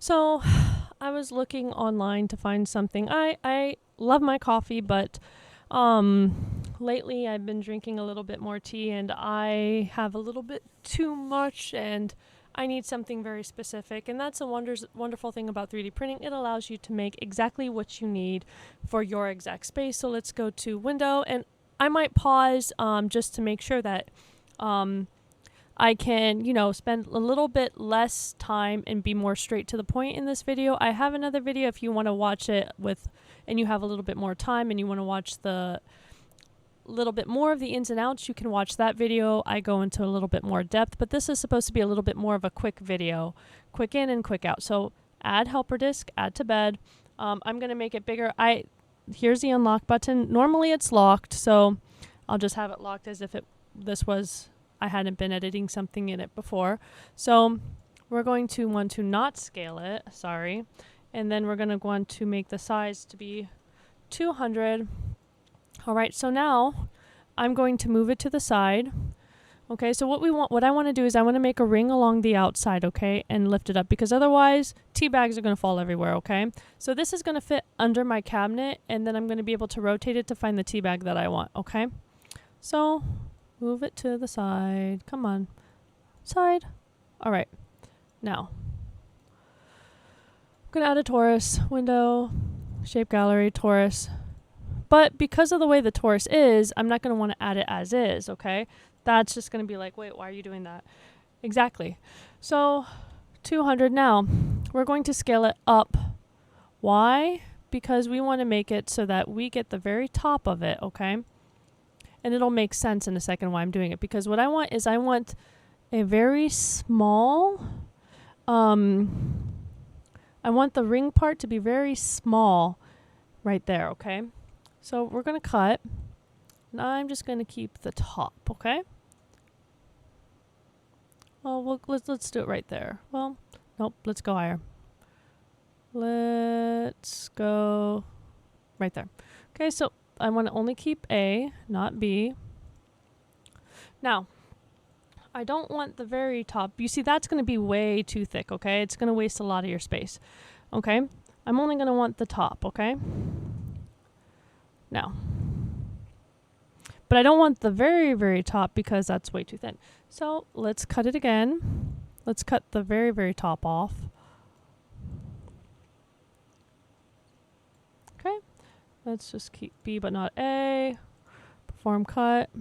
So I was looking online to find something. I love my coffee, but lately I've been drinking a little bit more tea and I have a little bit too much and I need something very specific. And that's a wonderful thing about 3D printing. It allows you to make exactly what you need for your exact space. So let's go to window, and I might pause just to make sure that I can, spend a little bit less time and be more straight to the point in this video. I have another video if you want to watch it and you have a little bit more time and you want to watch the little bit more of the ins and outs, you can watch that video. I go into a little bit more depth, but this is supposed to be a little bit more of a quick video, quick in and quick out. So add helper disk, add to bed. I'm going to make it bigger. Here's the unlock button. Normally it's locked, so I'll just have it locked as if I hadn't been editing something in it before. So we're going to want to not scale it, and then we're going to want to make the size to be 200. All right, so now I'm going to move it to the side. Okay, so what I want to do is I want to make a ring along the outside, okay, and lift it up, because otherwise tea bags are going to fall everywhere, okay? So this is going to fit under my cabinet, and then I'm going to be able to rotate it to find the tea bag that I want, okay? So move it to the side. Come on. Side. All right. Now, I'm going to add a torus, window, shape gallery, torus. But because of the way the torus is, I'm not going to want to add it as is, okay? That's just going to be like, wait, why are you doing that? Exactly. So 200 now. We're going to scale it up. Why? Because we want to make it so that we get the very top of it, okay? And it'll make sense in a second why I'm doing it. Because what I want a very small, I want the ring part to be very small right there, okay? So we're going to cut. Now I'm just going to keep the top, okay? Well, let's do it right there. Well, nope, let's go higher. Let's go right there. Okay, so I want to only keep A, not B. Now, I don't want the very top. You see, that's going to be way too thick, okay? It's going to waste a lot of your space, okay? I'm only going to want the top, okay? Now, but I don't want the very, very top because that's way too thin. So let's cut it again. Let's cut the very, very top off. Okay. Let's just keep B but not A. Perform cut.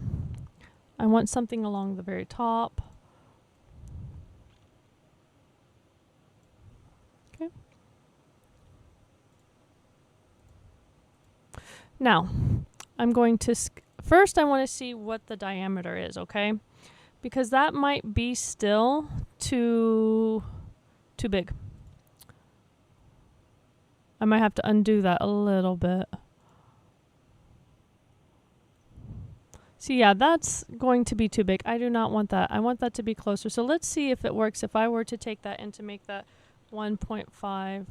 I want something along the very top. Okay. Now, I'm going to first I want to see what the diameter is, okay? Because that might be still too big. I might have to undo that a little bit. See, yeah, that's going to be too big. I do not want that. I want that to be closer. So let's see if it works if I were to take that and to make that 1.5,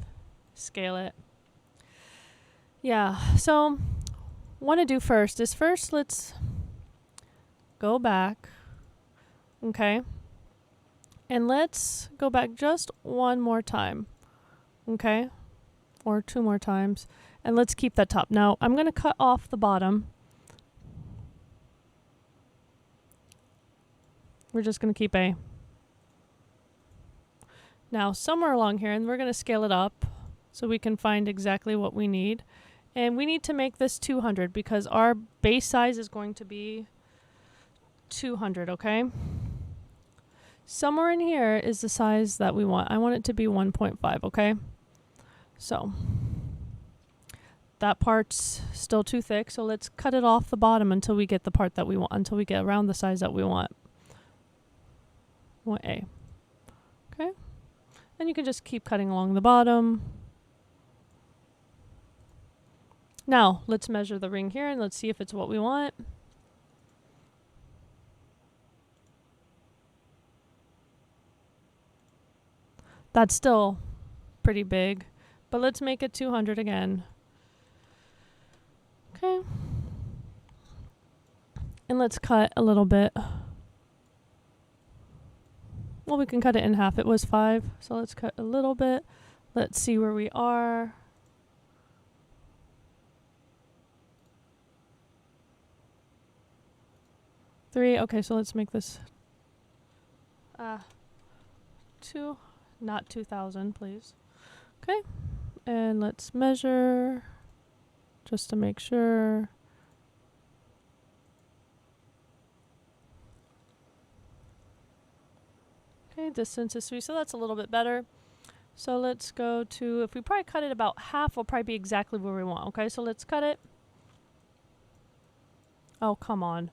scale it. Yeah, so what I do first is let's go back, okay? And let's go back just one more time, okay? Or two more times. And let's keep that top. Now, I'm going to cut off the bottom. We're just going to keep A. Now, somewhere along here, and we're going to scale it up so we can find exactly what we need. And we need to make this 200 because our base size is going to be 200, okay? Somewhere in here is the size that we want. I want it to be 1.5, okay? So that part's still too thick, so let's cut it off the bottom until we get the part that we want, until we get around the size that we want. We want A. Okay? And you can just keep cutting along the bottom. Now, let's measure the ring here and let's see if it's what we want. That's still pretty big, but let's make it 200 again. Okay. And let's cut a little bit. Well, we can cut it in half. It was 5, so let's cut a little bit. Let's see where we are. Three. Okay, so let's make this not 2,000, please. Okay, and let's measure just to make sure. Okay, distance is 3, so that's a little bit better. So let's go to, if we probably cut it about half, we'll probably be exactly where we want. Okay, so let's cut it. Oh, come on.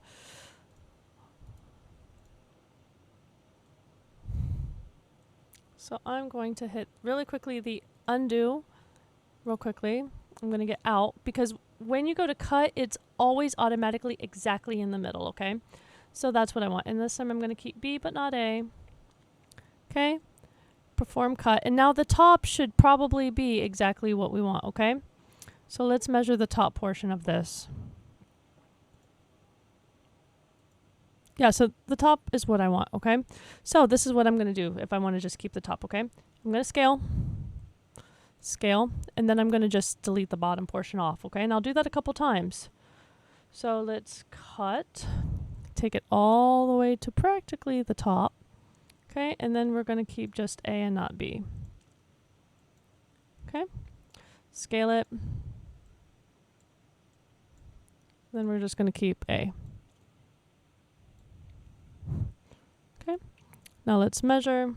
So I'm going to hit really quickly the undo real quickly. I'm going to get out because when you go to cut, it's always automatically exactly in the middle, okay? So that's what I want. And this time I'm going to keep B but not A. Okay? Perform cut. And now the top should probably be exactly what we want, okay? So let's measure the top portion of this. Yeah, so the top is what I want, okay? So this is what I'm going to do if I want to just keep the top, okay? I'm going to scale, and then I'm going to just delete the bottom portion off, okay? And I'll do that a couple times. So let's cut, take it all the way to practically the top, okay? And then we're going to keep just A and not B. Okay? Scale it. Then we're just going to keep A. Okay, now let's measure.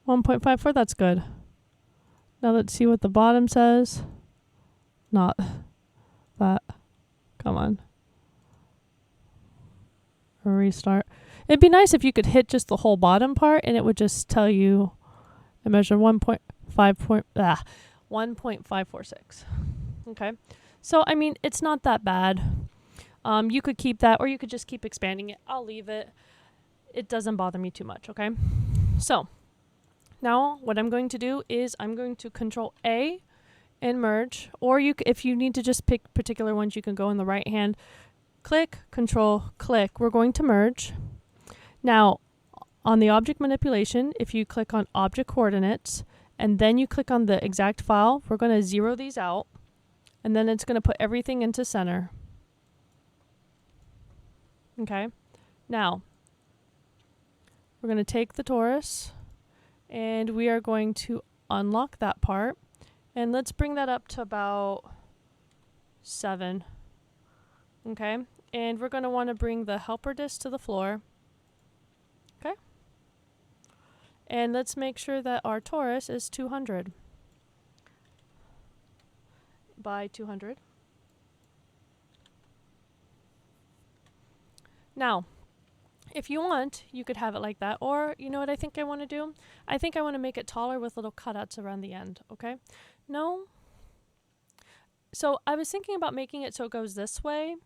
.54, that's good. Now let's see what the bottom says. Not that. Come on. Restart. It'd be nice if you could hit just the whole bottom part and it would just tell you I measure 1.546. Okay. So, I mean, it's not that bad. You could keep that or you could just keep expanding it. I'll leave it. It doesn't bother me too much, okay? So, now what I'm going to do is I'm going to Control A and merge. Or if you need to just pick particular ones, you can go in the right hand. Click, Control, click. We're going to merge. Now, on the object manipulation, if you click on object coordinates and then you click on the exact file, we're going to zero these out and then it's going to put everything into center. Okay. Now, we're going to take the torus and we are going to unlock that part and let's bring that up to about 7. Okay. And we're going to want to bring the helper disk to the floor. Okay. And let's make sure that our torus is 200 by 200. Now, if you want, you could have it like that. Or, you know what I think I want to do? I think I want to make it taller with little cutouts around the end, okay? No. So I was thinking about making it so it goes this way,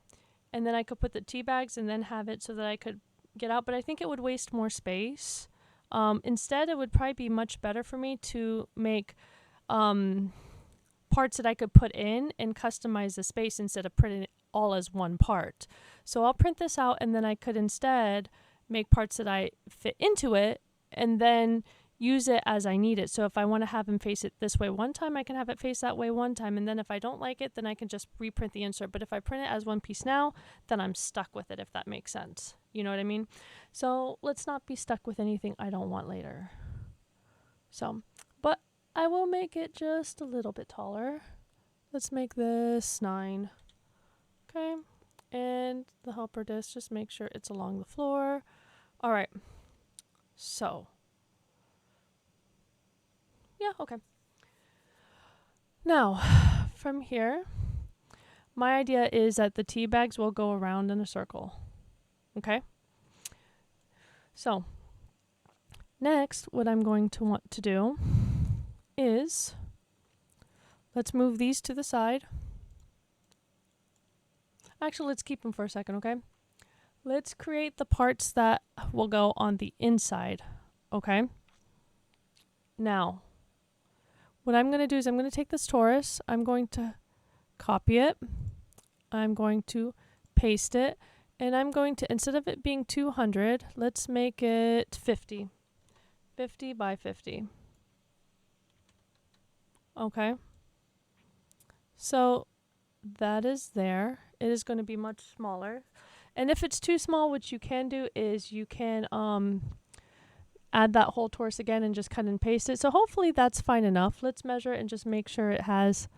and then I could put the tea bags and then have it so that I could get out, but I think it would waste more space. Instead, it would probably be much better for me to make parts that I could put in and customize the space instead of printing it all as one part. So I'll print this out and then I could instead make parts that I fit into it and then use it as I need it. So if I want to have them face it this way one time, I can have it face that way one time. And then if I don't like it, then I can just reprint the insert. But if I print it as one piece now, then I'm stuck with it, if that makes sense. You know what I mean? So let's not be stuck with anything I don't want later. So, but I will make it just a little bit taller. Let's make this 9. Okay. And the helper disk, just make sure it's along the floor. All right. So, yeah, okay. Now, from here, my idea is that the tea bags will go around in a circle. Okay? So, next, what I'm going to want to do is, let's move these to the side. Actually, let's keep them for a second, okay? Let's create the parts that will go on the inside, okay? Now, what I'm going to do is I'm going to take this torus, I'm going to copy it. I'm going to paste it. And I'm going to, instead of it being 200, let's make it 50. 50 by 50. Okay. So that is there. It is going to be much smaller. And if it's too small, what you can do is you can add that whole torus again and just cut and paste it. So hopefully that's fine enough. Let's measure it and just make sure it has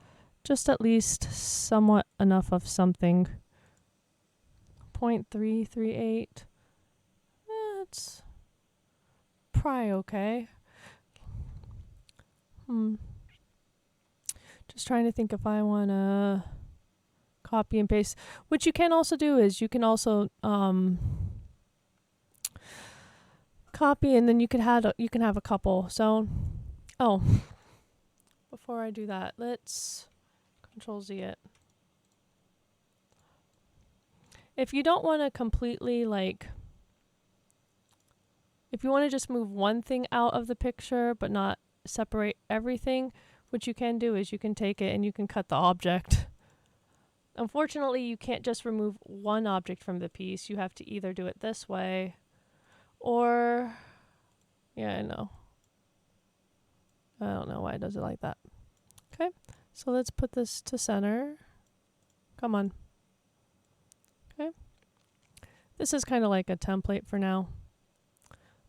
just at least somewhat enough of something. 0.338. That's probably okay. Just trying to think if I want to copy and paste. What you can also do is you can also copy, and then you can have a couple. So, before I do that, let's Control Z it. If you don't want to completely if you want to just move one thing out of the picture but not separate everything, what you can do is you can take it and you can cut the object. Unfortunately, you can't just remove one object from the piece. You have to either do it this way or, yeah, I know. I don't know why it does it like that. Okay, so let's put this to center. Come on. Okay. This is kind of like a template for now.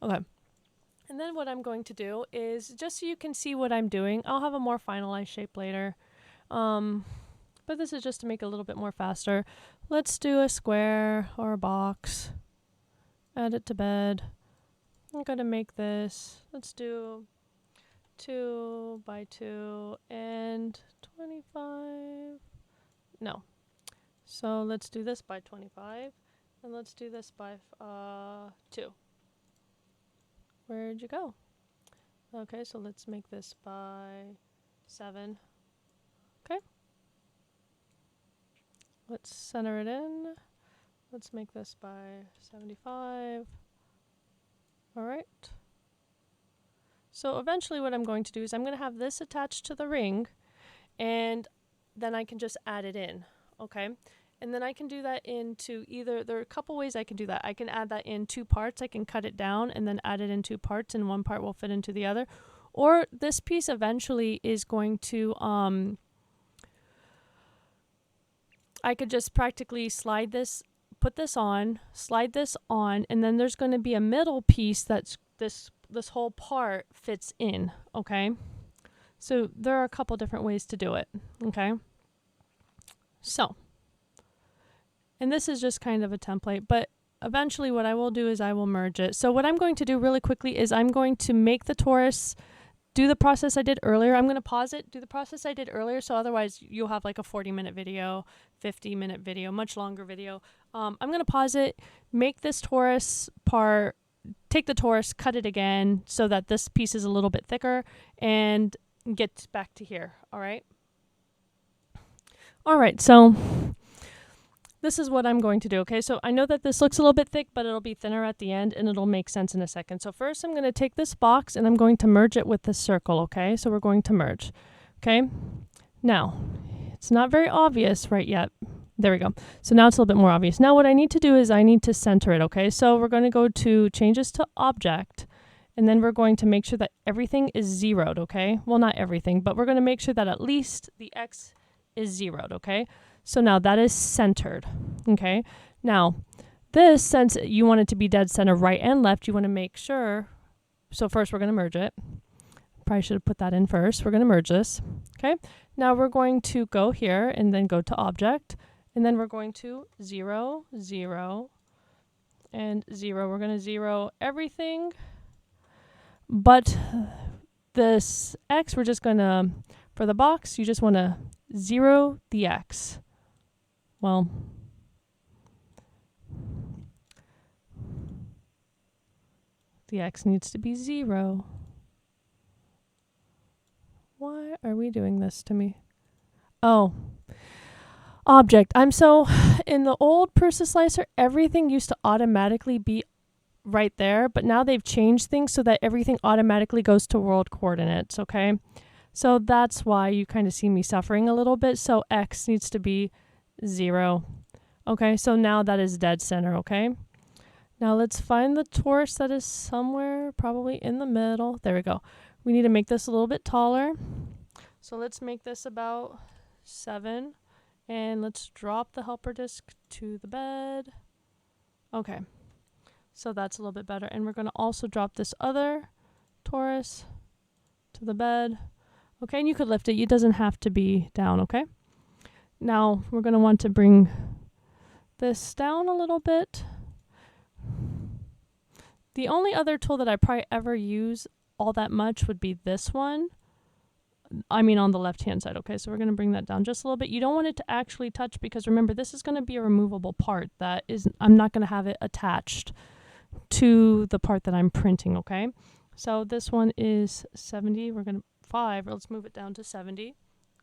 Okay. And then what I'm going to do is, just so you can see what I'm doing, I'll have a more finalized shape later. But this is just to make it a little bit more faster. Let's do a square or a box. Add it to bed. I'm going to make this. Let's do 2 by 2 and 25. No. So let's do this by 25. And let's do this by 2. Where'd you go? Okay, so let's make this by 7. Okay. Let's center it in. Let's make this by 75. All right. So eventually what I'm going to do is I'm going to have this attached to the ring, and then I can just add it in. Okay. And then I can do that into there are a couple ways I can do that. I can add that in 2 parts. I can cut it down and then add it in 2 parts, and one part will fit into the other. Or this piece eventually is going to, I could just practically slide this, put this on, slide this on, and then there's going to be a middle piece that's this whole part fits in, okay? So there are a couple different ways to do it, okay? So, and this is just kind of a template, but eventually what I will do is I will merge it. So what I'm going to do really quickly is I'm going to make the torus, do the process I did earlier. I'm going to pause it, do the process I did earlier, so otherwise you'll have like a 40-minute video, 50-minute video, much longer video. I'm going to pause it, make this torus part, take the torus, cut it again so that this piece is a little bit thicker, and get back to here, all right? All right, so this is what I'm going to do, okay? So I know that this looks a little bit thick, but it'll be thinner at the end, and it'll make sense in a second. So first I'm going to take this box, and I'm going to merge it with this circle, okay? So we're going to merge, okay? Now, it's not very obvious right yet. There we go. So now it's a little bit more obvious. Now what I need to do is I need to center it, okay? So we're going to go to Changes to Object, and then we're going to make sure that everything is zeroed, okay? Well, not everything, but we're going to make sure that at least the X is zeroed, okay? So now that is centered, okay? Now, this, since you want it to be dead center right and left, you want to make sure, so first we're going to merge it. Probably should have put that in first. We're going to merge this, okay? Now we're going to go here and then go to Object, and then we're going to 0, 0, and 0. We're going to 0 everything, but this X, we're just going to, for the box, you just want to 0 the X. Well, the X needs to be 0. Why are we doing this to me? Oh, Object. I'm so, in the old PrusaSlicer, everything used to automatically be right there, but now they've changed things so that everything automatically goes to world coordinates, okay? So that's why you kind of see me suffering a little bit. So X needs to be 0. Okay, so now that is dead center, okay? Now let's find the torus that is somewhere probably in the middle. There we go. We need to make this a little bit taller. So let's make this about 7. And let's drop the helper disk to the bed. Okay, so that's a little bit better. And we're going to also drop this other torus to the bed. Okay, and you could lift it. It doesn't have to be down, okay? Now we're going to want to bring this down a little bit. The only other tool that I probably ever use all that much would be this one. I mean on the left hand side, okay? So we're going to bring that down just a little bit. You don't want it to actually touch because remember, this is going to be a removable part that is, I'm not going to have it attached to the part that I'm printing, okay? So this one is 70. We're going to 5. Let's move it down to 70.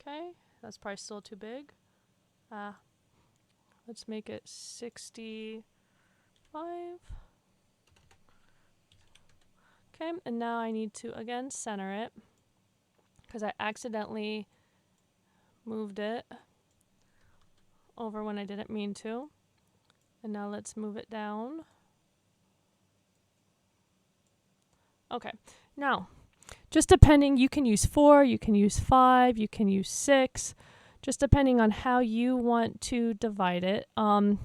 Okay, that's probably still too big. Let's make it 65. Okay, and now I need to again center it because I accidentally moved it over when I didn't mean to. And now let's move it down. Okay, now just depending, you can use 4, you can use 5, you can use 6, just depending on how you want to divide it. I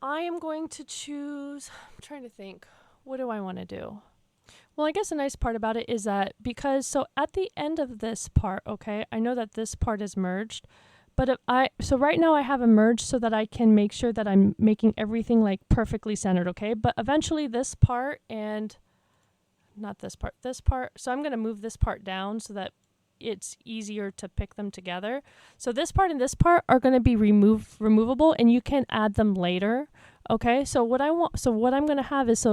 am going to choose, I'm trying to think, what do I want to do? Well, I guess a nice part about it is that because, so at the end of this part, okay, I know that this part is merged, but so right now I have a merge so that I can make sure that I'm making everything like perfectly centered, okay? But eventually this part and not this part, so I'm going to move this part down so that it's easier to pick them together. So this part and this part are going to be removable and you can add them later, okay? So what I'm going to have is,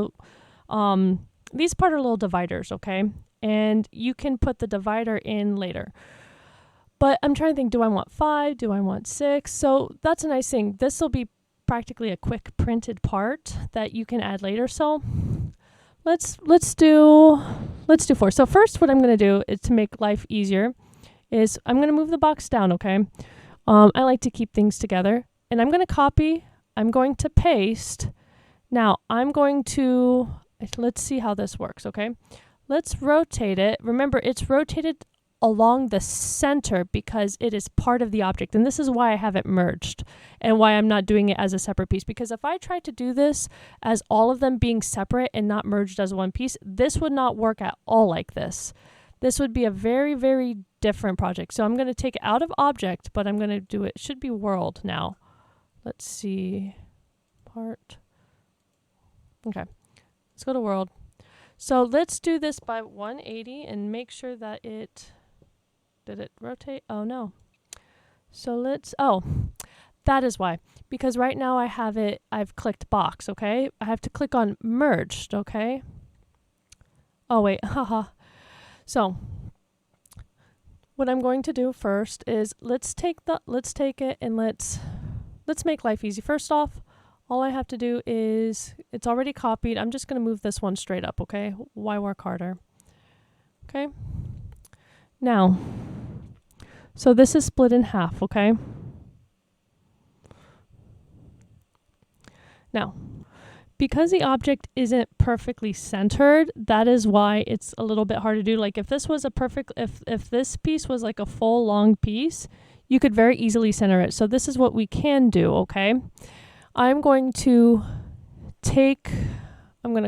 these part are little dividers, okay? And you can put the divider in later. But I'm trying to think, do I want 5? Do I want 6? So that's a nice thing. This will be practically a quick printed part that you can add later. So let's do 4. So first what I'm going to do is to make life easier is I'm going to move the box down, okay? I like to keep things together. And I'm going to copy. I'm going to paste. Now I'm going to, let's see how this works, okay? Let's rotate it. Remember, it's rotated along the center because it is part of the object. And this is why I have it merged and why I'm not doing it as a separate piece. Because if I tried to do this as all of them being separate and not merged as one piece, this would not work at all like this. This would be a very, very different project. So I'm going to take it out of object, but I'm going to do it should be world now. Let's see. Part. Okay. Let's go to world. So let's do this by 180 and make sure that it, did it rotate? Oh no. So let's, oh, that is why. Because right now I've clicked box, okay? I have to click on merged, okay? Oh wait, haha. So what I'm going to do first is let's take it and let's make life easy. First off, all I have to do is, it's already copied. I'm just going to move this one straight up, okay? Why work harder? Okay. Now, so this is split in half, okay? Now, because the object isn't perfectly centered, that is why it's a little bit hard to do. Like if this was a perfect, if this piece was like a full long piece, you could very easily center it. So this is what we can do, okay? I'm going to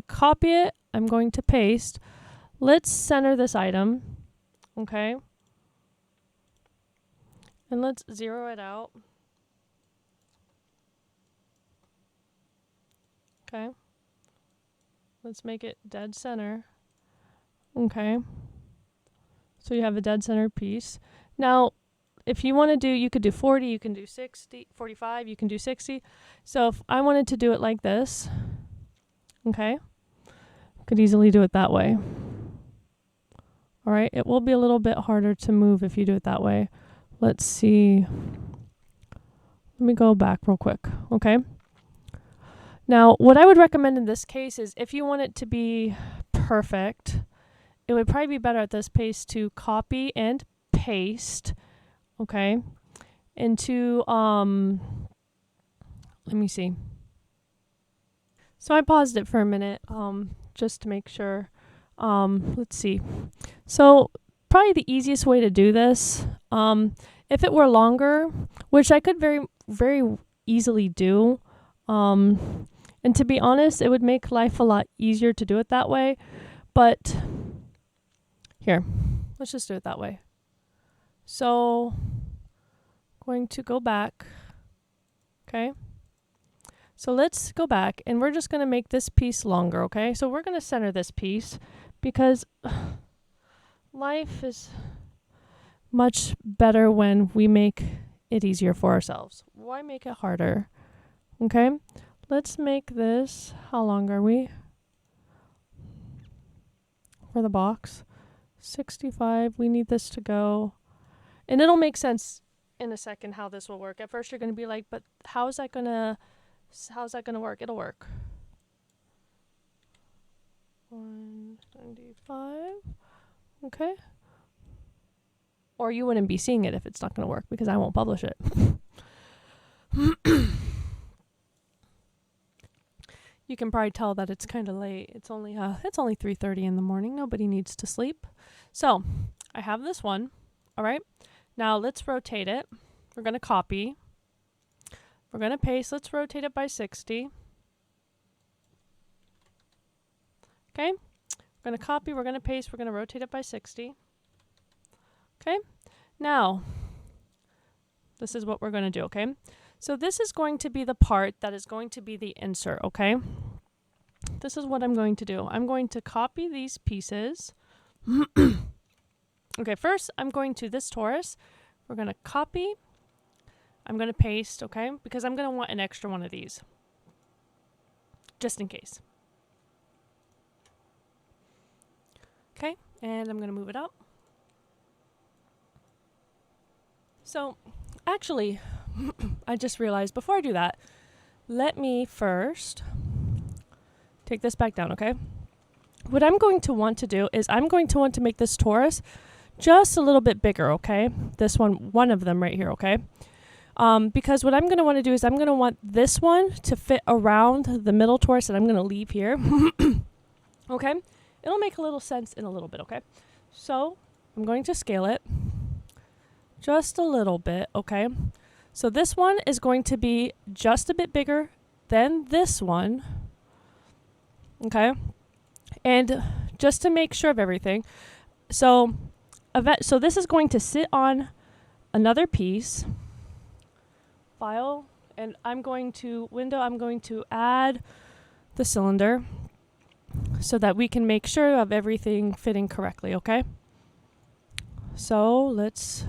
copy it. I'm going to paste. Let's center this item, okay? And let's zero it out. Okay. Let's make it dead center. Okay. So you have a dead center piece. Now, if you want to do, you could do 40, you can do 60, 45, you can do 60. So if I wanted to do it like this, okay, could easily do it that way. All right, it will be a little bit harder to move if you do it that way. Let's see. Let me go back real quick, okay? Now, what I would recommend in this case is if you want it to be perfect it would probably be better at this pace to copy and paste, okay, into, let me see. So I paused it for a minute, just to make sure. Let's see. So probably the easiest way to do this, if it were longer, which I could very, very easily do, and to be honest, it would make life a lot easier to do it that way. But here, let's just do it that way. So going to go back. Okay. So let's go back and we're just going to make this piece longer. Okay. So we're going to center this piece because life is much better when we make it easier for ourselves. Why make it harder? Okay. Let's make this, how long are we? For the box, 65. We need this to go. And it'll make sense in a second how this will work. At first you're going to be like, but how's that going to work? It'll work. 195. Okay. Or you wouldn't be seeing it if it's not going to work because I won't publish it. You can probably tell that it's kind of late. It's only 3:30 in the morning. Nobody needs to sleep. So I have this one. All right. Now let's rotate it. We're going to copy. We're going to paste. Let's rotate it by 60. Okay. We're going to copy. We're going to paste. We're going to rotate it by 60. Okay. Now, this is what we're going to do. Okay. So this is going to be the part that is going to be the insert, okay? This is what I'm going to do. I'm going to copy these pieces. Okay, first I'm going to this torus. We're going to copy. I'm going to paste, okay? Because I'm going to want an extra one of these. Just in case. Okay, and I'm going to move it up. So, actually, I just realized before I do that, let me first take this back down, okay? What I'm going to want to do is I'm going to want to make this torus just a little bit bigger, okay? This one of them right here, okay? Because what I'm going to want to do is I'm going to want this one to fit around the middle torus that I'm going to leave here. Okay? It'll make a little sense in a little bit, okay? So I'm going to scale it just a little bit, okay? So this one is going to be just a bit bigger than this one, okay? And just to make sure of everything, so this is going to sit on another piece, file, and I'm going to add the cylinder so that we can make sure of everything fitting correctly, okay? So let's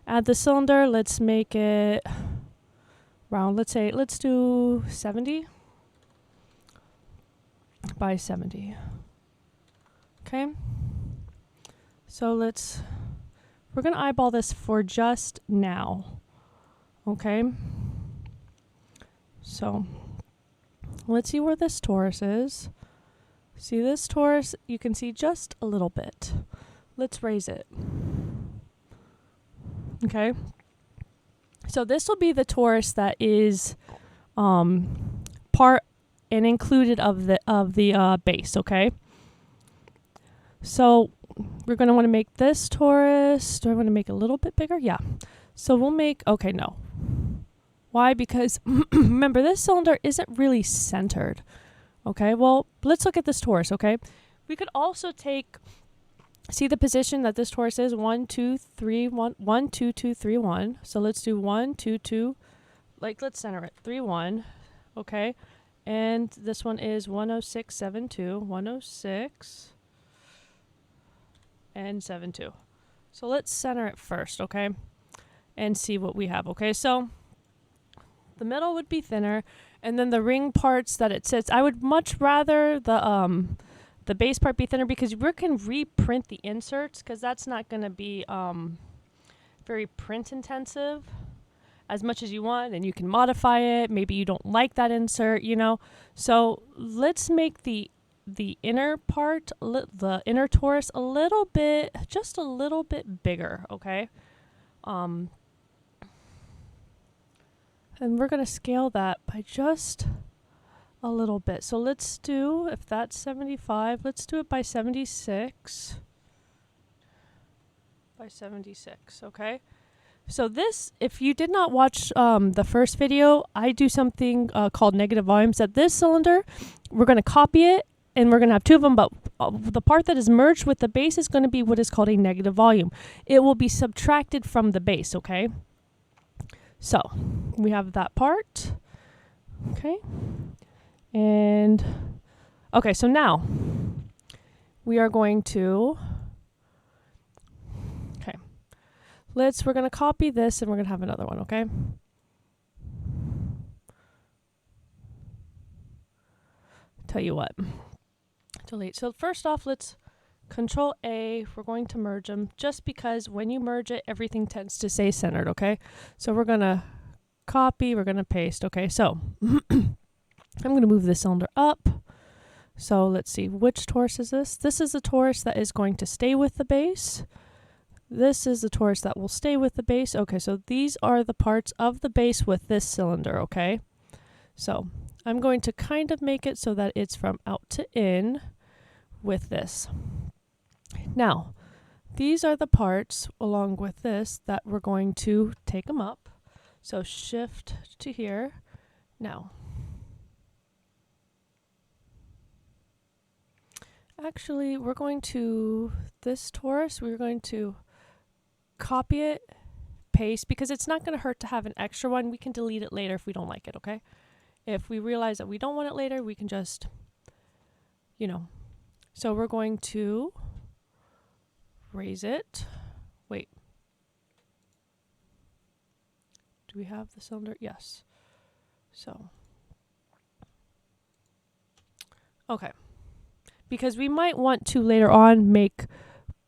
add the cylinder. Let's make it round. Let's do 70 by 70. Okay. So we're going to eyeball this for just now. Okay. So let's see where this torus is. See this torus? You can see just a little bit. Let's raise it. Okay. So this will be the torus that is part and included of the base, okay? So we're going to want to make this torus. Do I want to make it a little bit bigger? Yeah. So we'll make, okay, no. Why? Because remember, this cylinder isn't really centered. Okay, well, let's look at this torus, okay? We could also see the position that this torus is 1, 2, 3, 1, 1, 2, 2, 3, 1. So let's do 1, 2, 2. Let's center it. 3, 1. Okay. And this one is 106, 7, 2. 106 and 7, 2. So let's center it first, okay? And see what we have, okay? So the middle would be thinner, and then the ring parts that it sits, I would much rather the base part be thinner because we can reprint the inserts because that's not going to be very print intensive as much as you want, and you can modify it. Maybe you don't like that insert, you know. So let's make the the inner part, the inner torus a little bit, just a little bit bigger, okay? And we're going to scale that by just a little bit. So let's do, if that's 75, let's do it by 76. By 76, okay? So this, if you did not watch the first video, I do something called negative volumes at this cylinder. We're going to copy it, and we're going to have two of them, but the part that is merged with the base is going to be what is called a negative volume. It will be subtracted from the base, okay? So we have that part, okay? And, okay, so now we are going to, okay, we're going to copy this and we're going to have another one, okay? Tell you what, delete. So first off, let's Control A, we're going to merge them just because when you merge it, everything tends to stay centered, okay? So we're going to copy, we're going to paste, okay? So I'm going to move this cylinder up. So let's see, which torus is this? This is the torus that is going to stay with the base. This is the torus that will stay with the base. Okay, so these are the parts of the base with this cylinder, okay? So I'm going to kind of make it so that it's from out to in with this. Now, these are the parts along with this that we're going to take them up. So shift to here. Now, actually, we're going to, this torus, we're going to copy it, paste, because it's not going to hurt to have an extra one. We can delete it later if we don't like it, okay? If we realize that we don't want it later, we can just, you know. So we're going to raise it. Wait. Do we have the cylinder? Yes. So, okay. Because we might want to later on make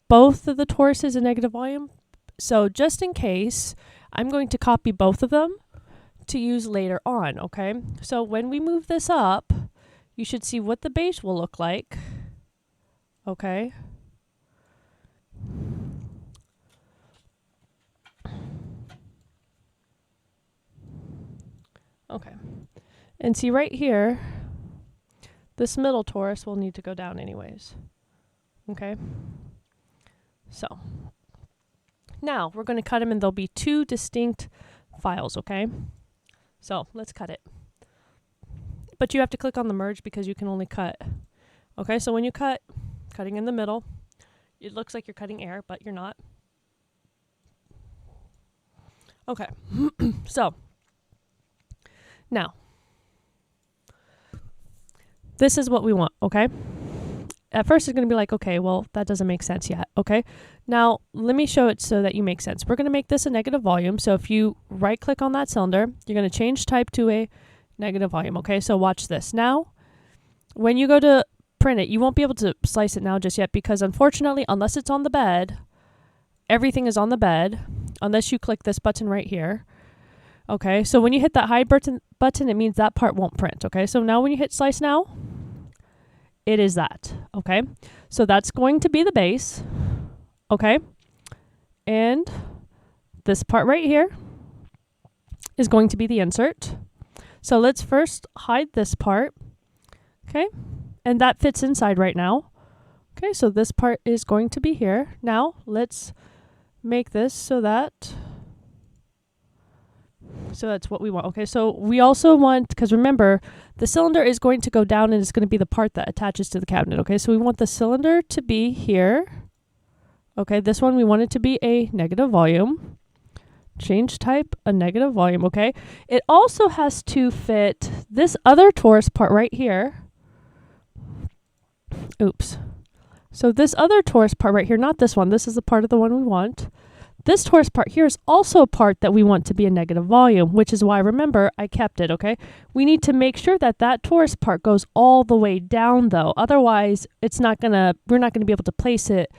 both of the toruses a negative volume. So just in case, I'm going to copy both of them to use later on, okay? So when we move this up, you should see what the base will look like, okay? Okay, and see right here, this middle torus will need to go down anyways, okay? So, now we're going to cut them and there'll be two distinct files, okay? So, let's cut it. But you have to click on the merge because you can only cut. Okay, so when you cut, cutting in the middle, it looks like you're cutting air, but you're not. Okay, so, now, this is what we want, okay? At first, it's going to be like, okay, well, that doesn't make sense yet, okay? Now, let me show it so that you make sense. We're going to make this a negative volume. So if you right-click on that cylinder, you're going to change type to a negative volume, okay? So watch this. Now, when you go to print it, you won't be able to slice it now just yet because, unfortunately, unless it's on the bed, everything is on the bed, unless you click this button right here. Okay, so when you hit that hide button, it means that part won't print, okay? So now when you hit slice now, it is that, okay? So that's going to be the base, okay? And this part right here is going to be the insert. So let's first hide this part, okay? And that fits inside right now. Okay, so this part is going to be here. Now let's make this so that... So that's what we want. Okay, so we also want, because remember, the cylinder is going to go down and it's going to be the part that attaches to the cabinet. Okay, so we want the cylinder to be here. Okay, this one we want it to be a negative volume. Change type, a negative volume, okay? It also has to fit this other torus part right here. Oops. So this other torus part right here, not this one, this is the part of the one we want. This torus part here is also a part that we want to be a negative volume, which is why, remember, I kept it, okay? We need to make sure that that torus part goes all the way down, though. Otherwise, we're not gonna be able to place it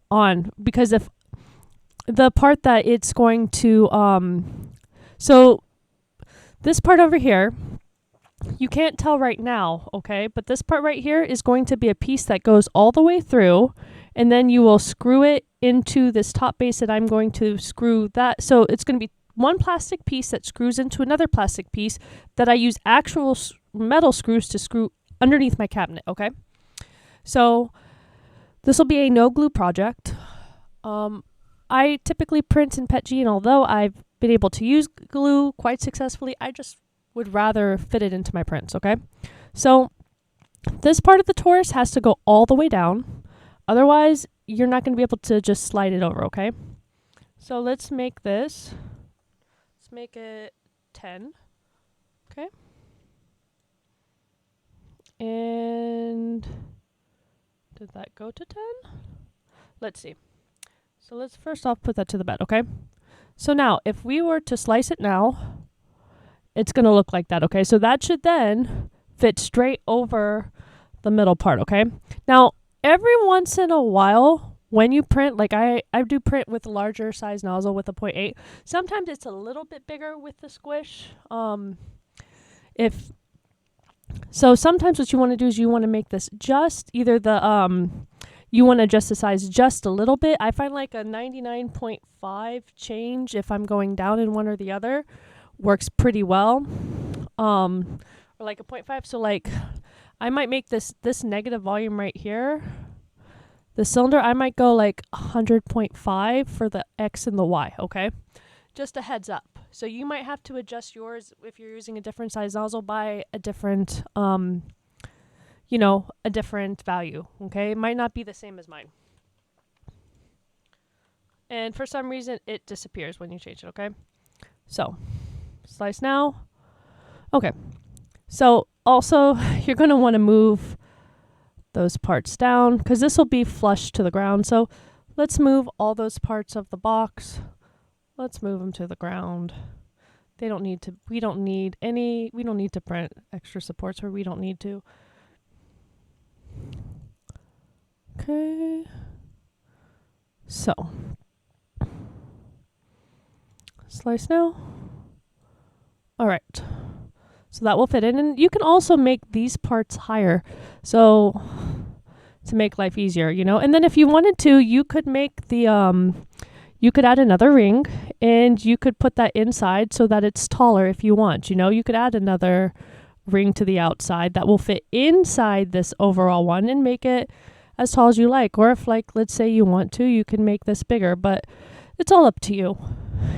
on, because if the part that it's going to, so this part over here You can't tell right now, okay? But this part right here is going to be a piece that goes all the way through, and then you will screw it into this top base that I'm going to screw that. So it's going to be one plastic piece that screws into another plastic piece that I use actual metal screws to screw underneath my cabinet, okay? So this will be a no glue project. I typically print in PETG, and although I've been able to use glue quite successfully, I just would rather fit it into my prints, okay? So this part of the torus has to go all the way down. Otherwise, you're not going to be able to just slide it over, okay? So let's make this. Let's make it 10, okay? And did that go to 10? Let's see. So let's first off put that to the bed, okay? So now, if we were to slice it now, it's going to look like that, okay? So that should then fit straight over the middle part, okay? Now, every once in a while, when you print, like I do print with a larger size nozzle with a 0.8. Sometimes it's a little bit bigger with the squish. So sometimes what you want to do is you want to make this just either the you want to adjust the size just a little bit. I find like a 99.5 change if I'm going down in one or the other works pretty well. Or like a 0.5. So like I might make this negative volume right here. The cylinder, I might go like 100.5 for the X and the Y, okay? Just a heads up. So you might have to adjust yours if you're using a different size nozzle by a different a different value, okay? It might not be the same as mine. And for some reason, it disappears when you change it, okay? So, slice now. Okay. So, also, you're going to want to move those parts down because this will be flush to the ground. So, let's move all those parts of the box. Let's move them to the ground. We don't need to print extra supports where we don't need to. Okay. So, slice now. All right. So that will fit in. And you can also make these parts higher. So to make life easier, And then if you wanted to, you could make the, you could add another ring and you could put that inside so that it's taller if you want. You could add another ring to the outside that will fit inside this overall one and make it as tall as you like. Or if, like, let's say you want to, you can make this bigger, but it's all up to you.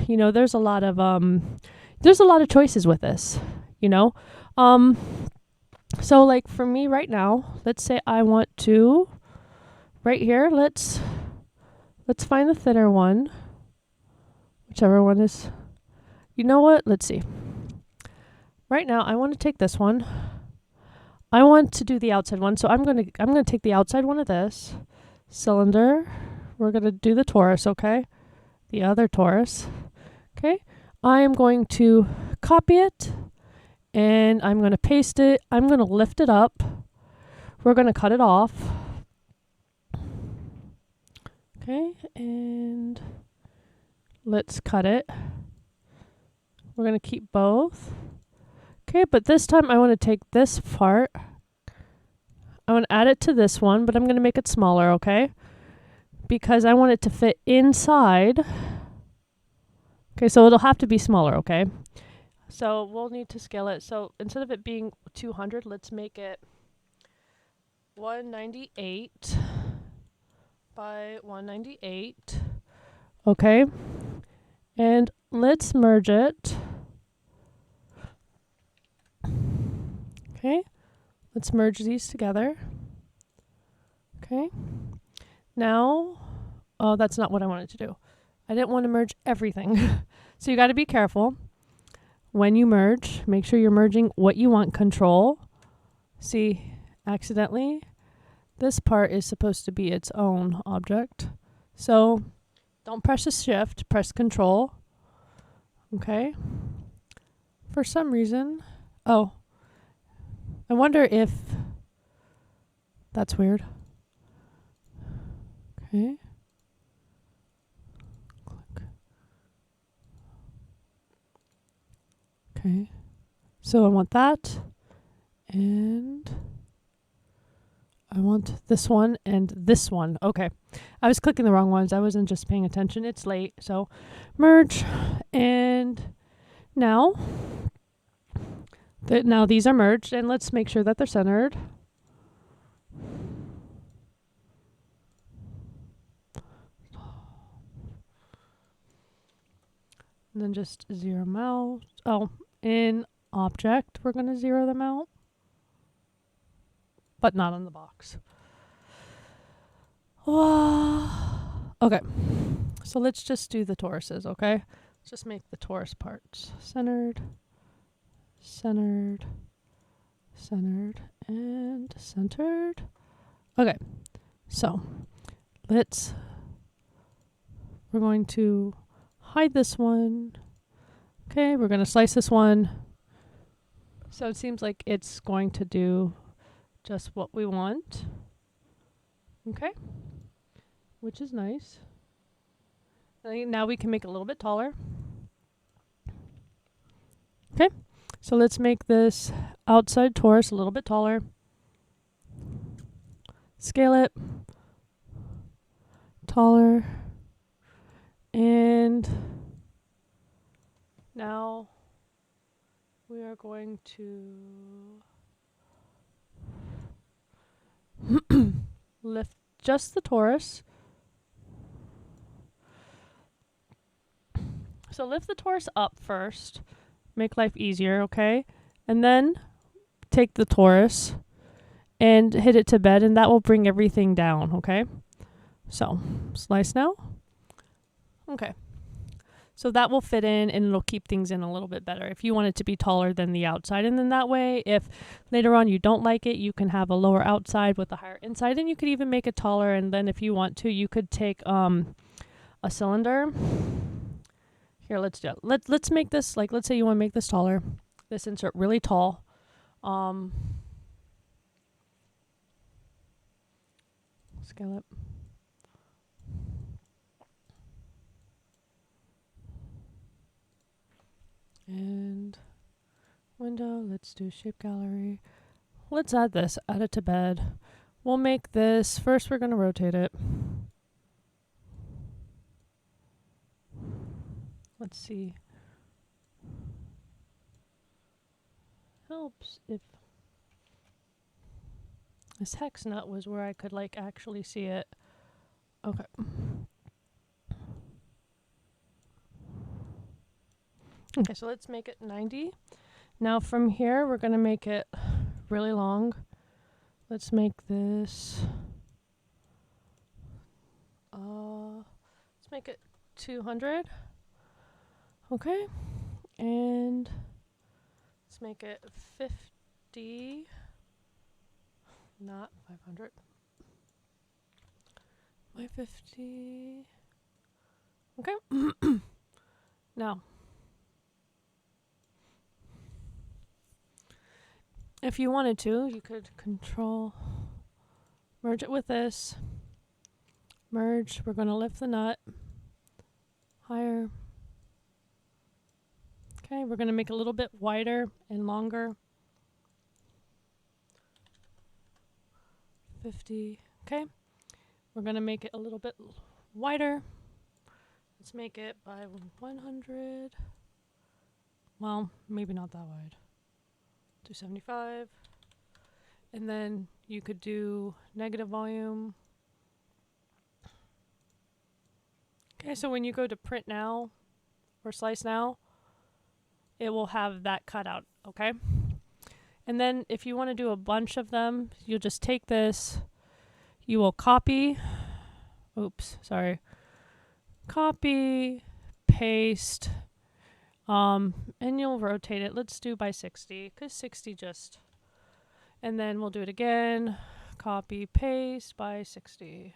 There's a lot of choices with this, So like for me right now, let's say I want to, right here, let's find the thinner one, whichever one is, you know what? Let's see. Right now, I want to take this one. I want to do the outside one, so I'm gonna take the outside one of this cylinder. We're gonna do the torus, okay? The other torus, okay? I am going to copy it, and I'm gonna paste it. I'm gonna lift it up. We're gonna cut it off. Okay, and let's cut it. We're gonna keep both. Okay, but this time I want to take this part. I want to add it to this one, but I'm going to make it smaller, okay? Because I want it to fit inside. Okay, so it'll have to be smaller, okay? So we'll need to scale it. So instead of it being 200, let's make it 198 by 198. Okay, and let's merge it. Okay, let's merge these together. Okay, now, oh, that's not what I wanted to do. I didn't want to merge everything. So you got to be careful when you merge. Make sure you're merging what you want. Control. See, accidentally, this part is supposed to be its own object. So don't press the shift, press control. Okay. For some reason, oh, I wonder if that's weird. Okay. Click. Okay. So I want that. And I want this one and this one. Okay. I was clicking the wrong ones. I wasn't just paying attention. It's late. So merge. And now, now these are merged. And let's make sure that they're centered. And then just zero them out. Oh, in object, we're going to zero them out. But not on the box. Okay. So let's just do the toruses, okay? Let's just make the torus parts centered, centered, centered, and centered. Okay. So we're going to hide this one. Okay, we're going to slice this one. So it seems like it's going to do just what we want. Okay, which is nice. Now we can make it a little bit taller. Okay, so let's make this outside torus a little bit taller. Scale it. Taller. And now we are going to lift just the torus. So lift the torus up first. Make life easier, okay? And then take the torus and hit it to bed, and that will bring everything down, okay? So slice now. Okay. So that will fit in and it'll keep things in a little bit better if you want it to be taller than the outside. And then that way, if later on you don't like it, you can have a lower outside with a higher inside, and you could even make it taller. And then if you want to, you could take a cylinder. Here, let's do it. Let's make this, like, let's say you want to make this taller. This insert really tall. Scale it. And window, let's do shape gallery. Let's add this, add it to bed. We'll make this, first we're going to rotate it. Let's see. Helps if this hex nut was where I could like actually see it. Okay. Okay, so let's make it 90. Now from here, we're going to make it really long. Let's make this, let's make it 200. Okay, and let's make it 50, not 500. My 50. Okay. Now, if you wanted to, you could merge it with this. Merge, we're going to lift the nut higher. Okay, we're going to make it a little bit wider and longer. 50, okay. We're going to make it a little bit wider. Let's make it by 100. Well, maybe not that wide. 275. And then you could do negative volume. Okay, so when you go to print now or slice now, it will have that cut out, okay? And then if you want to do a bunch of them, you'll just take this, you will copy, copy, paste, and you'll rotate it. Let's do by 60, because 60 just, and then we'll do it again, copy, paste by 60.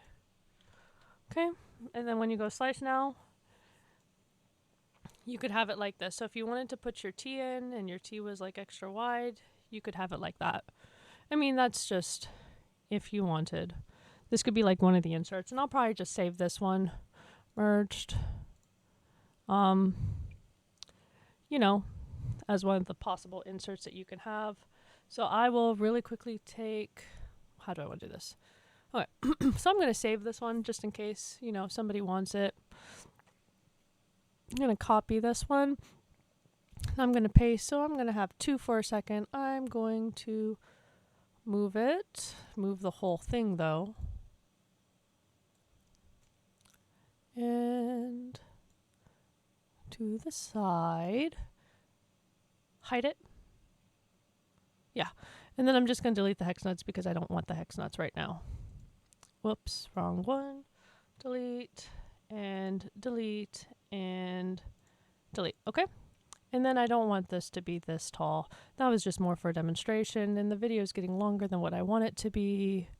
Okay, and then when you go slice now, you could have it like this. So if you wanted to put your T in and your T was like extra wide, you could have it like that. I mean, that's just if you wanted. This could be like one of the inserts, and I'll probably just save this one merged. You know, as one of the possible inserts that you can have. So I will really quickly take, how do I want to do this? Okay, so I'm going to save this one just in case, you know, somebody wants it. I'm going to copy this one. I'm going to paste, so I'm going to have 2 for a second. I'm going to move it, move the whole thing though. And to the side, hide it. Yeah, and then I'm just going to delete the hex nuts because I don't want the hex nuts right now. Whoops, wrong one. Delete, and delete, and delete. Okay. And then I don't want this to be this tall. That was just more for a demonstration, and the video is getting longer than what I want it to be.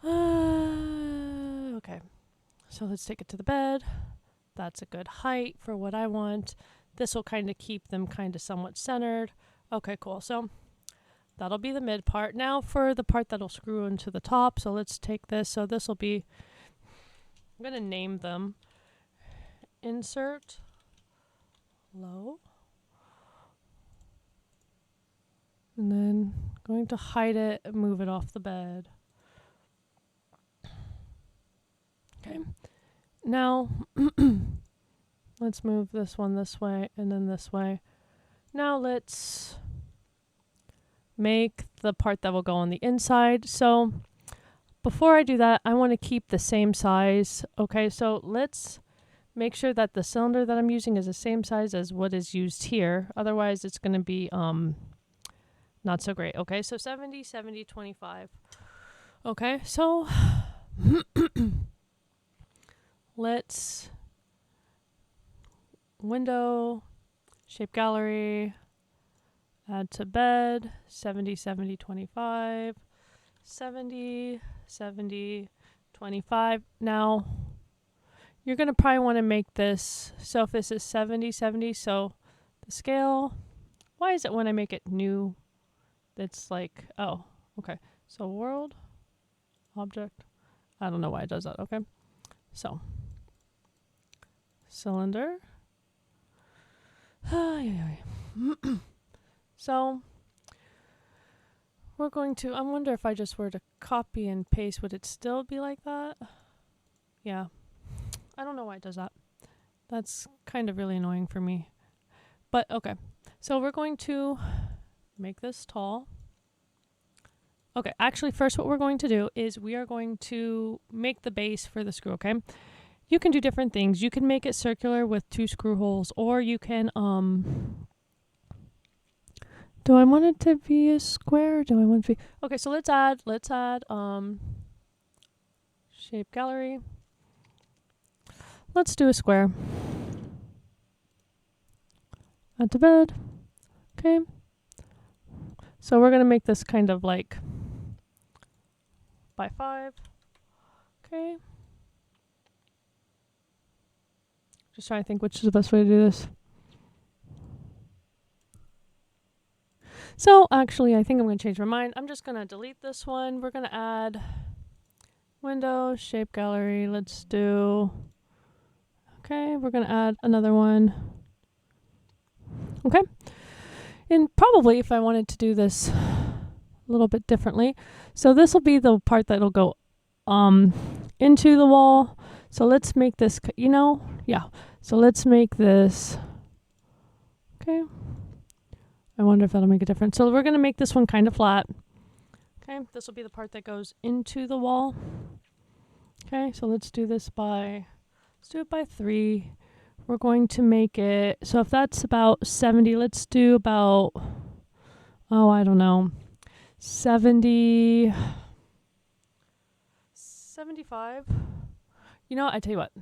Okay. So let's take it to the bed. That's a good height for what I want. This will kind of keep them kind of somewhat centered. Okay, cool. So that'll be the mid part. Now for the part that'll screw into the top. So let's take this. So this will be, I'm going to name them. Insert low. And then going to hide it and move it off the bed. Okay. Now, let's move this one this way and then this way. Now let's make the part that will go on the inside. So before I do that, I want to keep the same size. Okay, so let's make sure that the cylinder that I'm using is the same size as what is used here. Otherwise, it's going to be not so great. Okay, so 70, 70, 25. Okay, so let's window, shape gallery, add to bed, 70, 70, 25, 70, 70, 25. Now, you're going to probably want to make this, so if this is 70, 70, so the scale, why is it when I make it new, it's like, oh, okay. So world, object, I don't know why it does that, okay. So, cylinder. So, we're going to, I wonder if I just were to copy and paste, would it still be like that? Yeah. I don't know why it does that. That's kind of really annoying for me. But okay. So we're going to make this tall. Okay, actually first what we're going to do is we are going to make the base for the screw, okay? You can do different things. You can make it circular with 2 screw holes, or you can do I want it to be a square or do I want it to be, okay, so let's add shape gallery. Let's do a square. Add to bed. Okay. So we're going to make this kind of like by 5. Okay. Just trying to think which is the best way to do this. So actually, I think I'm going to change my mind. I'm just going to delete this one. We're going to add window, shape gallery. Let's do, okay, we're going to add another one. Okay. And probably if I wanted to do this a little bit differently. So this will be the part that'll go into the wall. So let's make this, you know, yeah. So let's make this, okay. I wonder if that'll make a difference. So we're going to make this one kind of flat. Okay, this will be the part that goes into the wall. Okay, so let's do this by, let's do it by 3. We're going to make it, so if that's about 70, let's do about, oh, I don't know, 70, 75. You know what, I tell you what.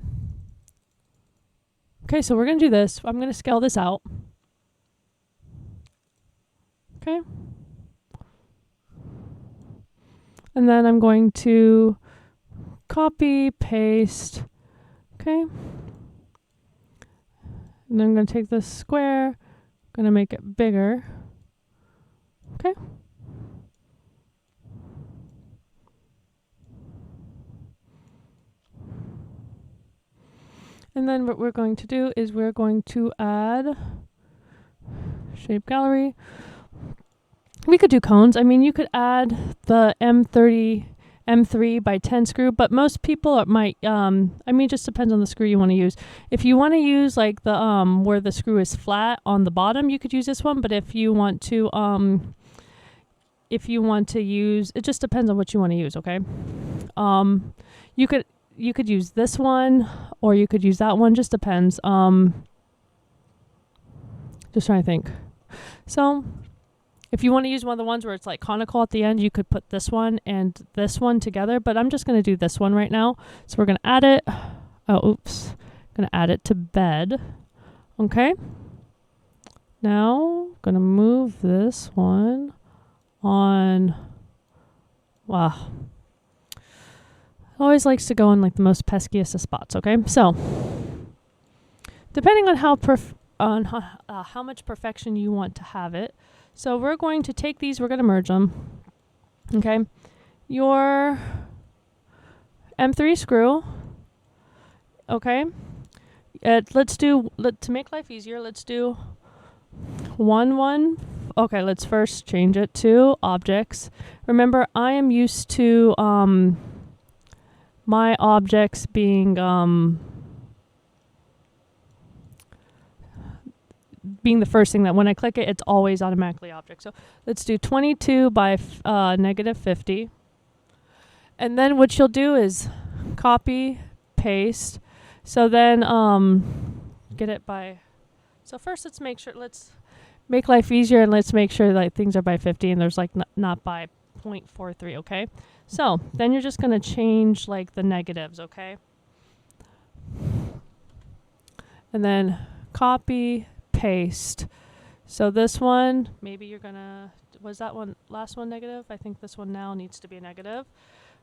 Okay, so we're going to do this. I'm going to scale this out. Okay. And then I'm going to copy, paste. Okay. And then I'm going to take this square, I'm going to make it bigger. Okay. And then what we're going to do is we're going to add shape gallery. We could do cones. I mean, you could add the M3 by 10 screw, but most people might, I mean, it just depends on the screw you want to use. If you want to use like the, where the screw is flat on the bottom, you could use this one. But if you want to use, it just depends on what you want to use. Okay. You could use this one, or you could use that one. Just depends. Just trying to think. So if you want to use one of the ones where it's like conical at the end, you could put this one and this one together, but I'm just going to do this one right now. So we're going to add it. Oh, oops. Going to add it to bed. Okay. Now, going to move this one on. Wow. Always likes to go in like the most peskiest of spots. Okay. So, depending on how much perfection you want to have it. So we're going to take these, we're going to merge them. Okay. Your M3 screw. Okay. To make life easier, let's do 1. Okay, let's first change it to objects. Remember, I am used to my objects being the first thing that when I click it, it's always automatically object. So let's do 22 by -50. And then what you'll do is copy, paste. So then get it by. So first let's make life easier, and let's make sure that things are by 50 and there's like not by 0.43. Okay. So then you're just going to change like the negatives. Okay. And then copy, paste. So this one, maybe you're gonna, was that one last one negative? I think this one now needs to be a negative.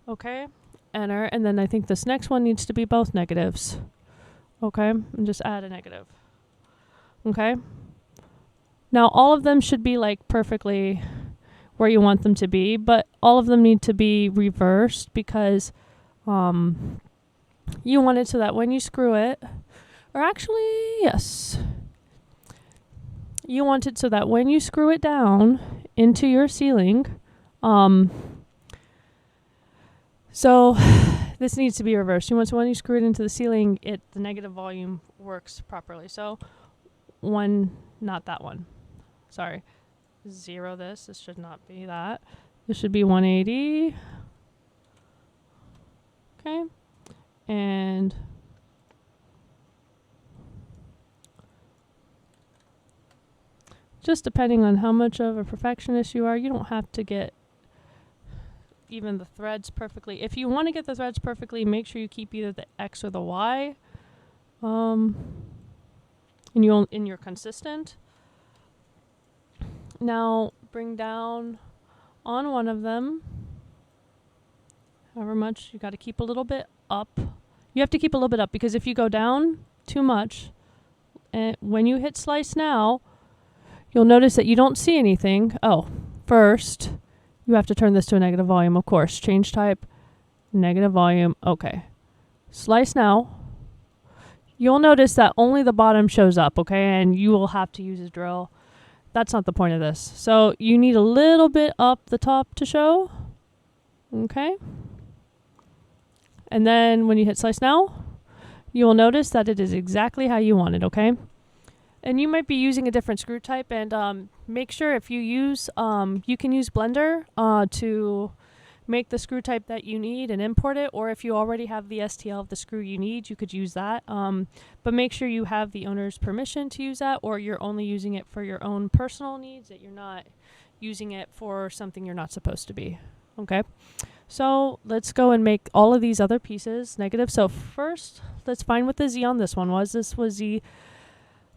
Okay, enter, and then I think this next one needs to be both negatives. Okay, and just add a negative. Okay, now all of them should be like perfectly where you want them to be, but all of them need to be reversed because you want it so that when you screw it, or actually, yes. You want it so that when you screw it down into your ceiling, so this needs to be reversed. You want so when you screw it into the ceiling, the negative volume works properly. So not that one. Sorry. 0 this. This should not be that. This should be 180. Okay. And just depending on how much of a perfectionist you are, you don't have to get even the threads perfectly. If you want to get the threads perfectly, make sure you keep either the X or the Y. And you're consistent. Now bring down on one of them. However much, you got to keep a little bit up. You have to keep a little bit up because if you go down too much, and when you hit slice now, you'll notice that you don't see anything. Oh, first, you have to turn this to a negative volume, of course. Change type, negative volume. Okay. Slice now. You'll notice that only the bottom shows up, okay? And you will have to use a drill. That's not the point of this. So you need a little bit up the top to show. Okay. And then when you hit slice now, you will notice that it is exactly how you want it, okay? And you might be using a different screw type, and make sure if you use, you can use Blender to make the screw type that you need and import it, or if you already have the STL of the screw you need, you could use that. But make sure you have the owner's permission to use that, or you're only using it for your own personal needs, that you're not using it for something you're not supposed to be. Okay, so let's go and make all of these other pieces negative. So first, let's find what the Z on this one was. This was the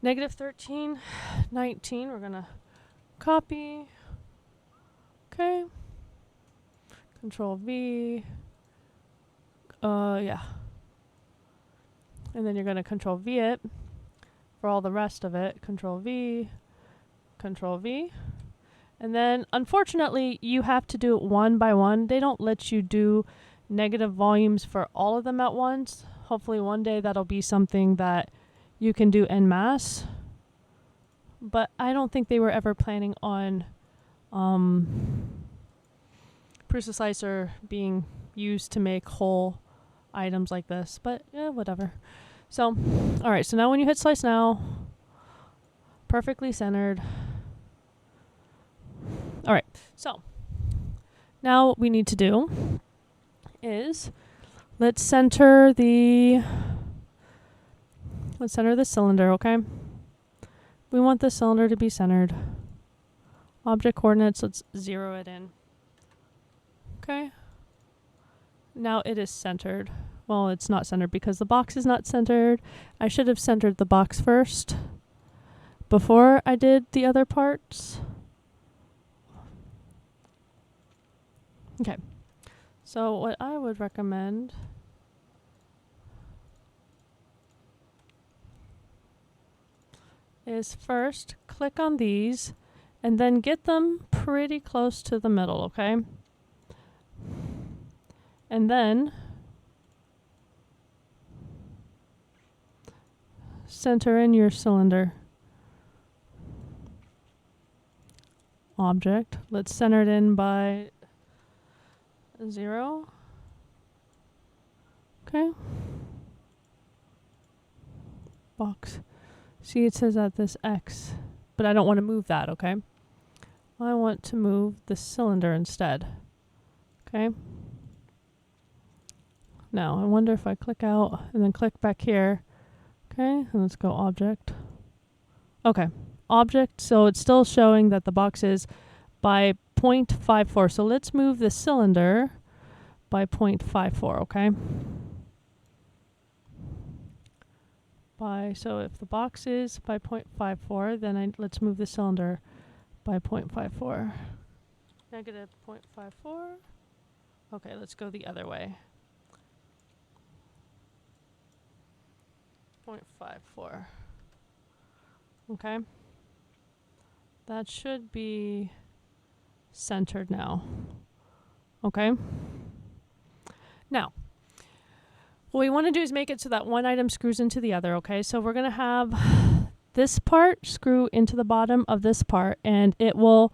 -13, 19. We're going to copy. Okay. Control V. Yeah. And then you're going to Control V it for all the rest of it. Control V. Control V. And then, unfortunately, you have to do it one by one. They don't let you do negative volumes for all of them at once. Hopefully one day that'll be something that you can do en masse. But I don't think they were ever planning on PrusaSlicer being used to make whole items like this, but yeah, whatever. So, all right, so now when you hit slice now, perfectly centered. All right, so now what we need to do is let's center the cylinder, okay? We want the cylinder to be centered. Object coordinates, let's 0 it in. Okay. Now it is centered. Well, it's not centered because the box is not centered. I should have centered the box first before I did the other parts. Okay. So what I would recommend is first click on these and then get them pretty close to the middle, okay? And then center in your cylinder. Object. Let's center it in by 0. Okay. Box. See, it says at this X, but I don't want to move that, okay? I want to move the cylinder instead. Okay. Now, I wonder if I click out and then click back here. Okay, and let's go object. Okay, object, so it's still showing that the box is by 0.54. So let's move the cylinder by 0.54, okay? So if the box is by 0.54, then let's move the cylinder by 0.54. Negative 0.54. Okay, let's go the other way. 0.54. Okay. That should be centered now. Okay. Now, what we want to do is make it so that one item screws into the other, okay? So we're going to have this part screw into the bottom of this part, and it will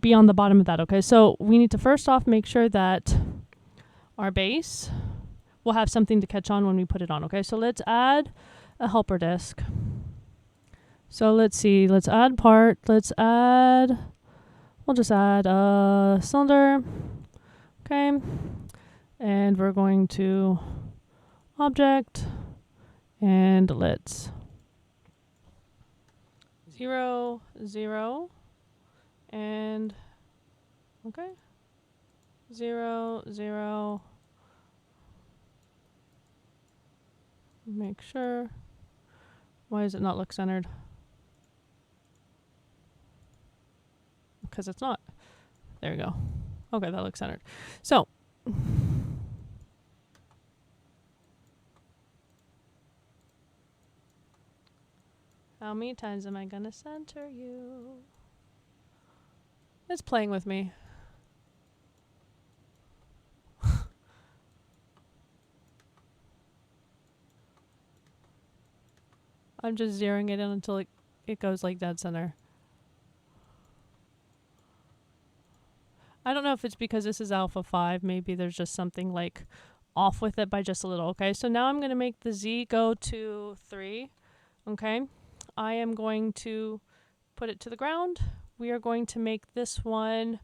be on the bottom of that, okay? So we need to first off make sure that our base will have something to catch on when we put it on, okay? So let's add a helper disc. So let's see, let's add part, we'll just add a cylinder, okay? And we're going to object, and let's 0, 0, and okay, 0, 0, make sure. Why does it not look centered? Because it's not. There we go. Okay, that looks centered. So how many times am I gonna center you? It's playing with me. I'm just zeroing it in until it goes like dead center. I don't know if it's because this is alpha 5. Maybe there's just something like off with it by just a little. Okay, so now I'm going to make the Z go to 3. Okay, I am going to put it to the ground. We are going to make this one,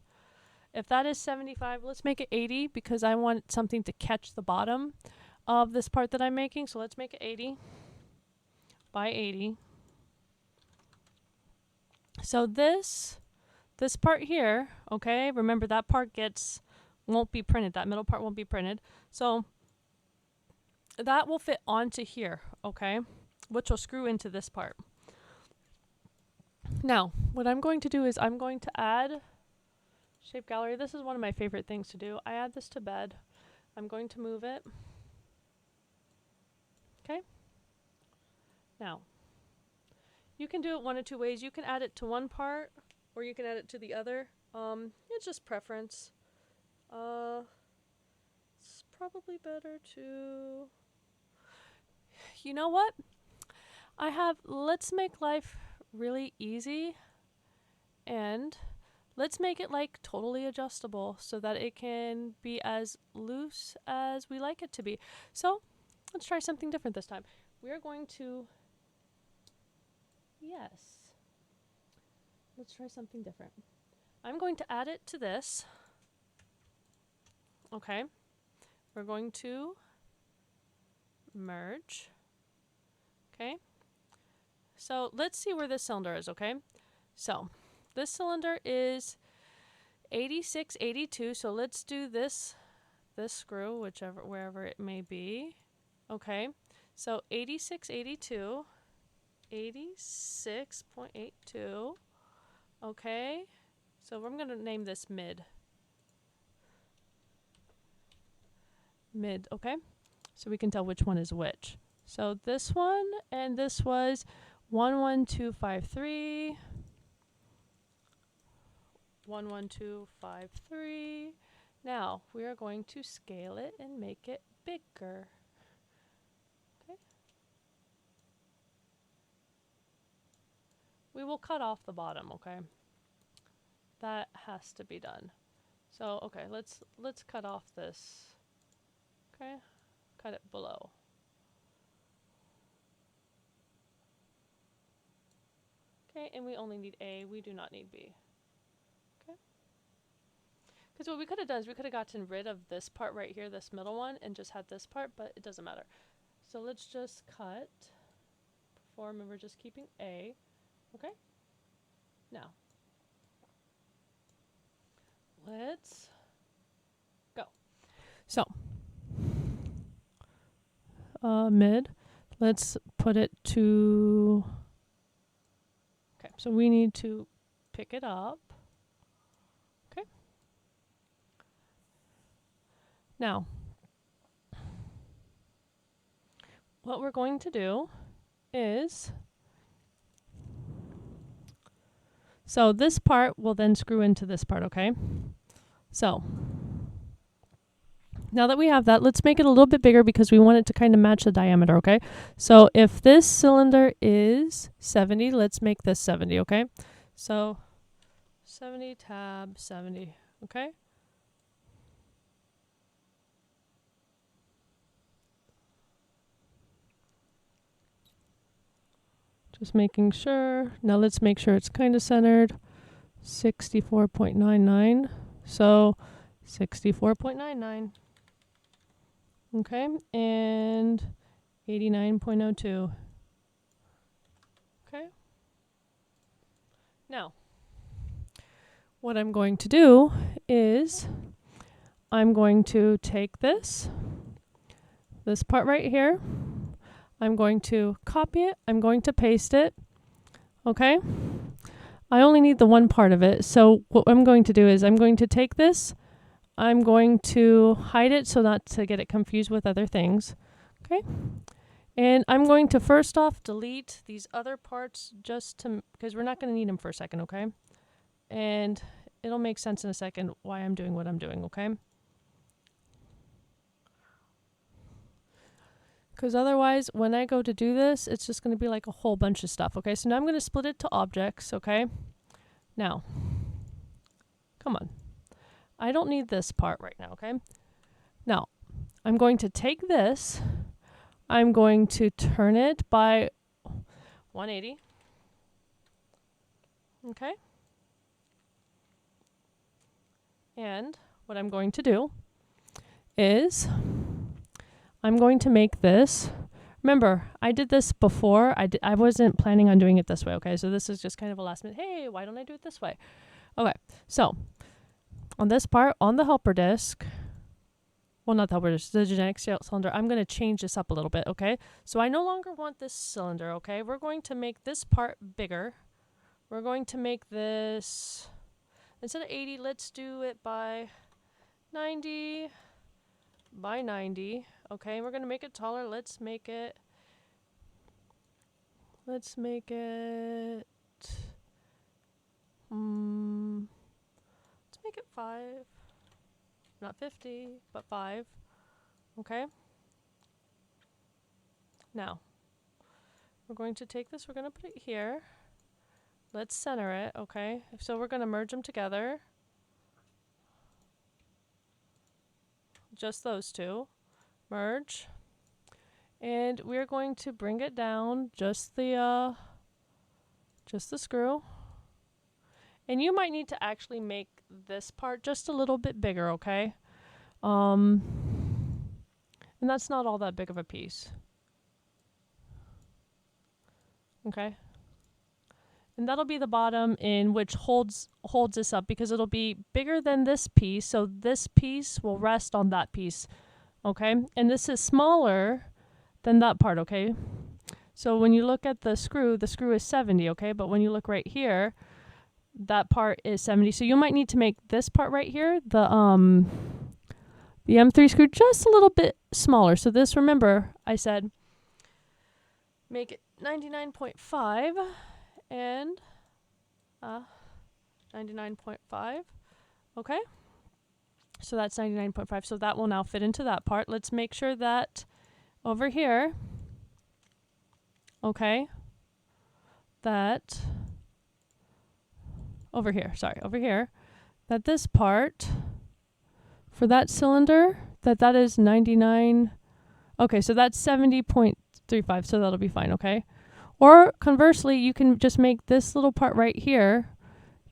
if that is 75, let's make it 80 because I want something to catch the bottom of this part that I'm making. So let's make it 80 by 80. So this part here, okay, remember that part won't be printed. That middle part won't be printed. So that will fit onto here, okay, which will screw into this part. Now, what I'm going to do is I'm going to add shape gallery. This is one of my favorite things to do. I add this to bed. I'm going to move it. Okay. Now, you can do it one of two ways. You can add it to one part or you can add it to the other. It's just preference. It's probably better to, you know what? Let's make life really easy and let's make it like totally adjustable so that it can be as loose as we like it to be. So let's try something different this time. We are going to, yes, let's try something different. I'm going to add it to this. Okay. We're going to merge. Okay. So let's see where this cylinder is, okay? So this cylinder is 86, 82. So let's do this screw, wherever it may be. Okay. So 86, 82, 86.82. Okay. So I'm going to name this mid. Mid, okay? So we can tell which one is which. So this one, and this was 11253. 11253. Now we are going to scale it and make it bigger. Okay. We will cut off the bottom, okay? That has to be done. So okay, let's cut off this. Okay, cut it below. Okay, and we only need A, we do not need B. Okay. Because what we could have done is we could have gotten rid of this part right here, this middle one, and just had this part, but it doesn't matter. So let's just cut, perform, and we're just keeping A. Okay? Now, let's go. So, mid, let's put it to, okay, so we need to pick it up. Okay. Now, what we're going to do is, so this part will then screw into this part, okay? So, now that we have that, let's make it a little bit bigger because we want it to kind of match the diameter, okay? So if this cylinder is 70, let's make this 70, okay? So 70 tab 70, okay? Just making sure. Now let's make sure it's kind of centered. 64.99. So 64.99. Okay, and 89.02. Okay. Now, what I'm going to do is I'm going to take this part right here. I'm going to copy it. I'm going to paste it. Okay. I only need the one part of it. So what I'm going to do is I'm going to take this. I'm going to hide it so not to get it confused with other things. Okay. And I'm going to first off delete these other parts just to, because we're not going to need them for a second, okay? And it'll make sense in a second why I'm doing what I'm doing, okay? Because otherwise, when I go to do this, it's just going to be like a whole bunch of stuff, okay? So now I'm going to split it to objects, okay? Now, come on. I don't need this part right now, okay? Now, I'm going to take this. I'm going to turn it by 180. Okay? And what I'm going to do is I'm going to make this. Remember, I did this before. I wasn't planning on doing it this way, okay? So this is just kind of a last minute, hey, why don't I do it this way? Okay, so on this part, on the helper disk, well, not the helper disk, the genetic cylinder, I'm going to change this up a little bit, okay? So I no longer want this cylinder, okay? We're going to make this part bigger. We're going to make this, instead of 80, let's do it by 90 by 90. Okay, we're going to make it taller. Let's make it 5. Not 50, but 5. Okay. Now, we're going to take this, we're going to put it here. let's center it, okay? So we're going to merge them together. Just those two. Merge. And we're going to bring it down just the screw. And you might need to actually make this part just a little bit bigger, okay? And that's not all that big of a piece. Okay? And that'll be the bottom in which holds this up, because it'll be bigger than this piece, so this piece will rest on that piece. Okay? And this is smaller than that part, okay? So when you look at the screw is 70, okay? But when you look right here, that part is 70. So you might need to make this part right here, the M3 screw, just a little bit smaller. So this, remember, I said make it 99.5 and 99.5. Okay? So that's 99.5. So that will now fit into that part. Let's make sure that over here, okay, that over here, that this part for that cylinder, that is 99. Okay, so that's 70.35, so that'll be fine, okay? Or conversely, you can just make this little part right here.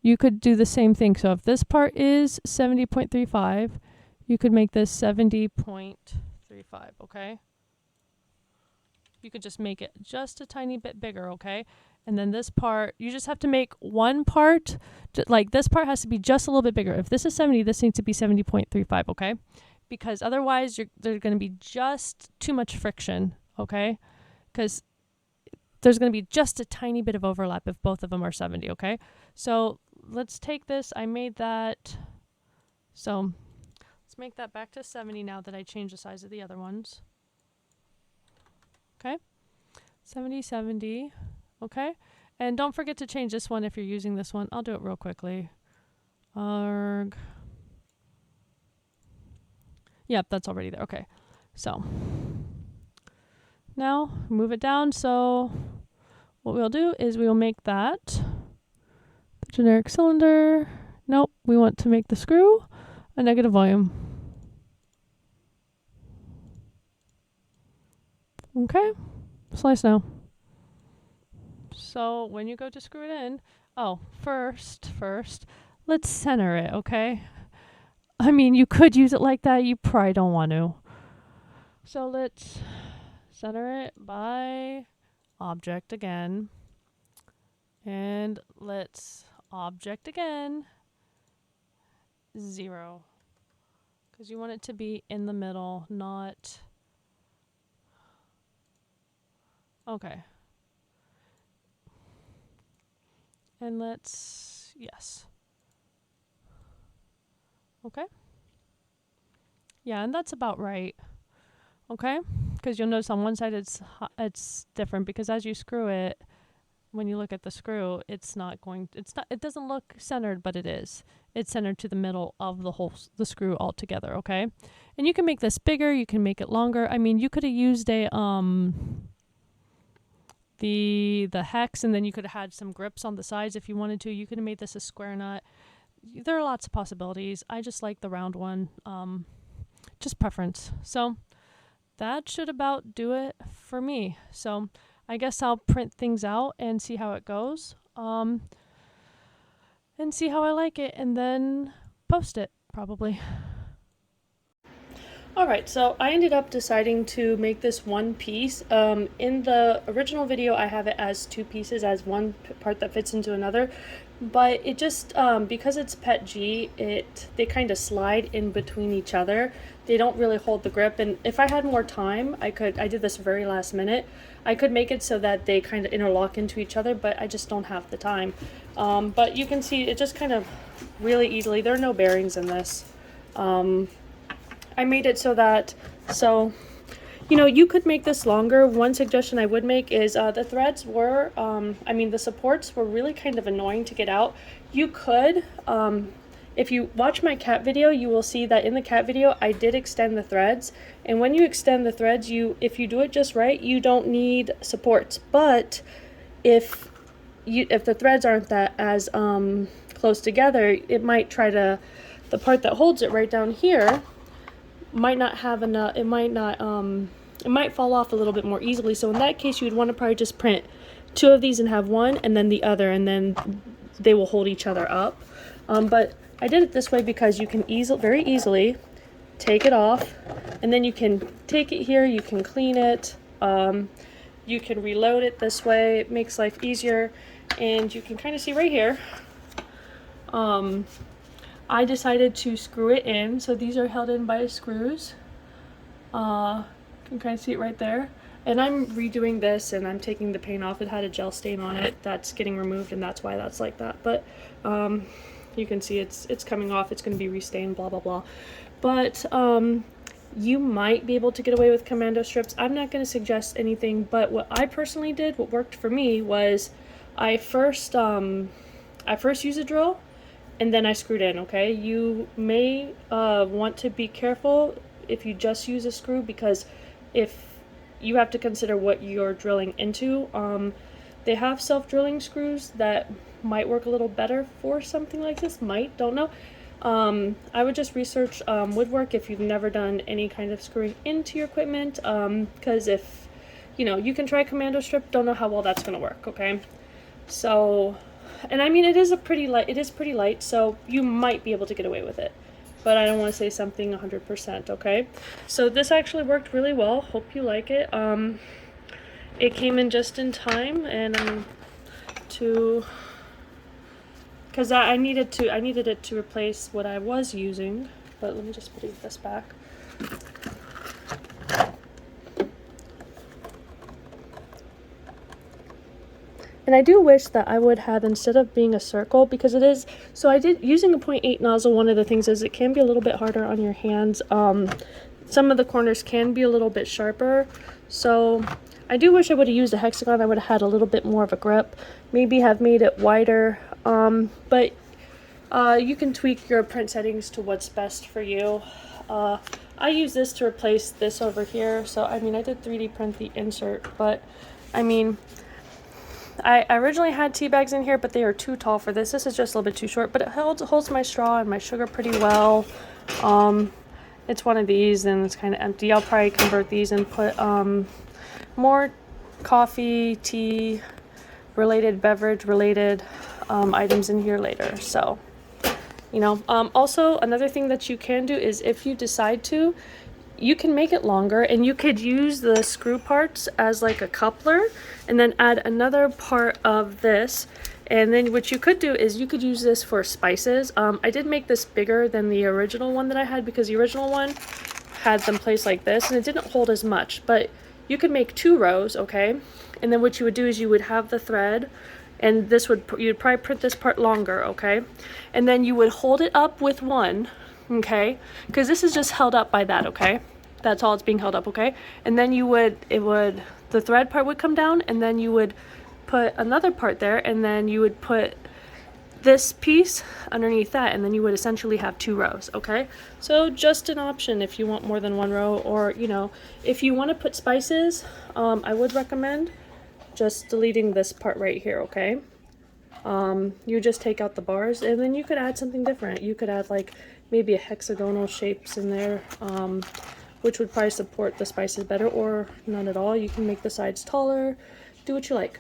You could do the same thing. So if this part is 70.35, you could make this 70.35, okay? You could just make it just a tiny bit bigger, okay? And then this part, you just have to make one part, like this part has to be just a little bit bigger. If this is 70, this needs to be 70.35, okay? Because otherwise, there's going to be just too much friction, okay? Because there's going to be just a tiny bit of overlap if both of them are 70, okay? So let's take this. I made that. So let's make that back to 70 now that I changed the size of the other ones. Okay? 70, 70. Okay? And don't forget to change this one if you're using this one. I'll do it real quickly. Arg. Yep, that's already there. Okay. So now move it down. So what we'll do is we will make that the generic cylinder. Nope, we want to make the screw a negative volume. Okay, slice now. So when you go to screw it in, first, let's center it, okay? I mean, you could use it like that. You probably don't want to. So let's center it by object again. And let's object again. 0. Because you want it to be in the middle, not... Okay. And let's... Yes. Okay. Yeah, and that's about right. Okay? Because you'll notice on one side it's different, because as you screw it, when you look at the screw, it doesn't look centered, but it is. It's centered to the middle of the screw altogether, okay? And you can make this bigger, you can make it longer. I mean, you could have used a the hex, and then you could have had some grips on the sides if you wanted to. You could have made this a square nut. There are lots of possibilities. I just like the round one. Just preference. So that should about do it for me. So I guess I'll print things out and see how it goes. And see how I like it, and then post it, probably. Alright, so I ended up deciding to make this one piece. In the original video, I have it as two pieces, as one part that fits into another. But it just, because it's PET G, they kind of slide in between each other. They don't really hold the grip. And if I had more time, I did this very last minute, I could make it so that they kind of interlock into each other, but I just don't have the time. But you can see it just kind of really easily, there are no bearings in this. I made it so you know, you could make this longer. One suggestion I would make is the threads were, the supports were really kind of annoying to get out. You could, if you watch my cat video, you will see that in the cat video, I did extend the threads. And when you extend the threads, if you do it just right, you don't need supports. But if if the threads aren't that as close together, it might try to, the part that holds it right down here might not have enough, it might fall off a little bit more easily. So in that case, you would want to probably just print 2 of these and have one and then the other, and then they will hold each other up. But I did it this way because you can very easily take it off, and then you can take it here, you can clean it, you can reload it this way. It makes life easier, and you can kind of see right here, I decided to screw it in. So these are held in by screws. You can kind of see it right there. And I'm redoing this, and I'm taking the paint off. It had a gel stain on it that's getting removed, and that's why that's like that. But you can see it's coming off. It's going to be restained, blah blah blah. But you might be able to get away with commando strips. I'm not going to suggest anything, but what I personally did, what worked for me, was I first used a drill, and then I screwed in. Okay, you may want to be careful if you just use a screw, because if you have to consider what you're drilling into. They have self-drilling screws that might work a little better for something like this. Don't know. I would just research woodwork if you've never done any kind of screwing into your equipment, because if you can try commando strip, don't know how well that's going to work. Okay, so, and I mean, it is pretty light, so you might be able to get away with it, but I don't want to say something 100%. Okay, so this actually worked really well. Hope you like it. It came in just in time, and because I needed it to replace what I was using. But let me just put this back. And I do wish that I would have, instead of being a circle, because it is, so I did, using a 0.8 nozzle, one of the things is it can be a little bit harder on your hands. Some of the corners can be a little bit sharper. So I do wish I would have used a hexagon. I would have had a little bit more of a grip. Maybe have made it wider. But you can tweak your print settings to what's best for you. I use this to replace this over here. So, I mean, I did 3D print the insert, but I mean, I originally had tea bags in here, but they are too tall for this. This is just a little bit too short, but it holds my straw and my sugar pretty well. It's one of these, and it's kind of empty. I'll probably convert these and put more coffee, tea related, beverage related items in here later. So, also another thing that you can do is, if you decide to, you can make it longer, and you could use the screw parts as like a coupler, and then add another part of this. And then what you could do is you could use this for spices. I did make this bigger than the original one that I had, because the original one had them placed like this and it didn't hold as much. But you could make 2 rows, okay? And then what you would do is you would have the thread, and you'd probably print this part longer, okay? And then you would hold it up with one, okay? Because this is just held up by that, okay? That's all it's being held up, okay? And then the thread part would come down, and then you would put another part there, and then you would put this piece underneath that, and then you would essentially have 2 rows, okay? So just an option if you want more than 1 row, or if you want to put spices, I would recommend just deleting this part right here, okay? You just take out the bars, and then you could add something different. You could add like maybe a hexagonal shapes in there, which would probably support the spices better, or none at all. You can make the sides taller, do what you like.